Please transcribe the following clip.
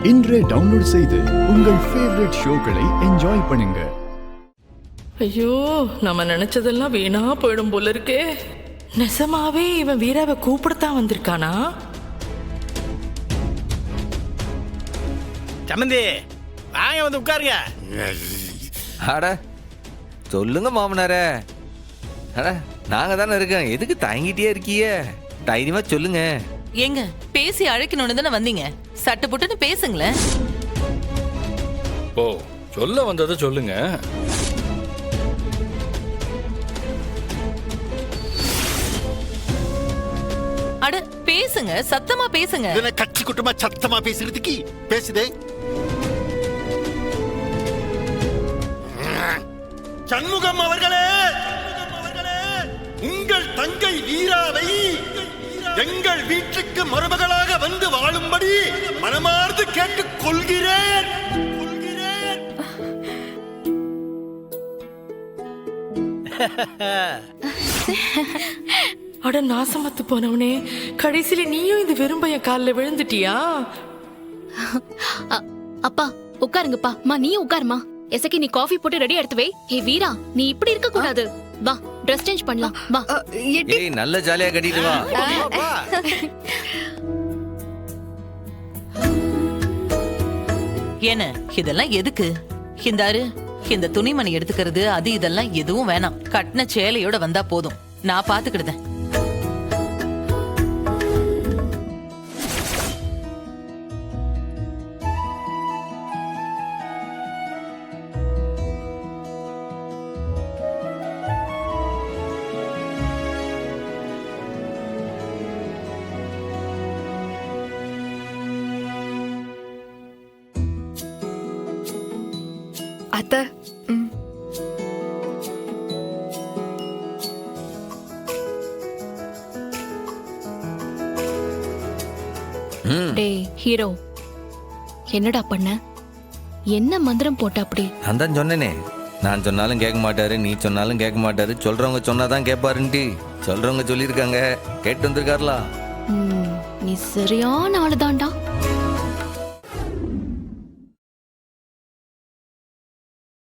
இன்றே டவுன்லோட் செய்து உங்கள் ஃபேவரட் ஷோக்களை என்ஜாய் பண்ணுங்க. ஐயோ, நம்ம நினைச்சதெல்லாம் வீணா போயிடும் போல இருக்கே. நெசமாவே இவன் வீராவை கூப்பிடத்தான் வந்திருக்கானா? சம்மந்தி வாங்க வந்து உட்காருங்க. அட சொல்லுங்க மாமனாரே. அட நாங்க தானே இருக்கோம், எதுக்கு தயங்கிட்டே இருக்கீங்க? தைரியமா சொல்லுங்க. ஏங்க பேசி அழைக்கணும்னு தானே வந்தீங்க, சட்டு புட்டுன்னு பேசுங்களேன். ஓ, சொல்ல வந்ததை சொல்லுங்க. அட பேசுங்க, சத்தமா பேசுங்க. கட்சி குட்டமா சத்தமா பேசுறதுக்கு பேசுதே. சண்முகம் அவர்களே, உங்கள் தங்கை வீராவை எங்கள் வீட்டுக்கு மருமகளாக வந்து வாழும்படி மனமார்ந்து கேட்டுக் கொள்கிறேன். அட நாசமத்து போனவனே, கடைசியில நீயும் இந்த வெறும்பைய காலில் விழுந்துட்டியா? அப்பா உட்காருங்கப்பா. மா நீ உட்காருமா. எசக்கி நீ காஃபி போட்டு ரெடி எடுத்து வை. ஏ வீரா, நீ இப்படி இருக்க கூடாது. வா ட்ரெஸ் சேஞ்ச் பண்ணலாம். வா. ஏய் நல்ல ஜாலியா கட்டிட்டு வா. ஏன இதெல்லாம் எதுக்கு? இந்தாரு, இந்த துணிமணி எடுத்துக்கிறது அது இதெல்லாம் எதுவும் வேணாம். கட்டின சேலையோட வந்தா போதும், நான் பாத்துக்கிடுதேன். அத்தை, டேய் ஹீரோ, என்னடா பண்ண? என்ன மந்திரம் போட்ட அப்படி? நான் தான் சொன்னேனே, நான் சொன்னாலும் கேட்க மாட்டாரு, நீ சொன்னாலும் கேட்க மாட்டாரு, சொல்றவங்க சொன்னாதான் கேட்பாருன்ட்டு சொல்றவங்க சொல்லியிருக்காங்க, கேட்டு வந்திருக்காருலா. நீ சரியான ஆளுதான்டா.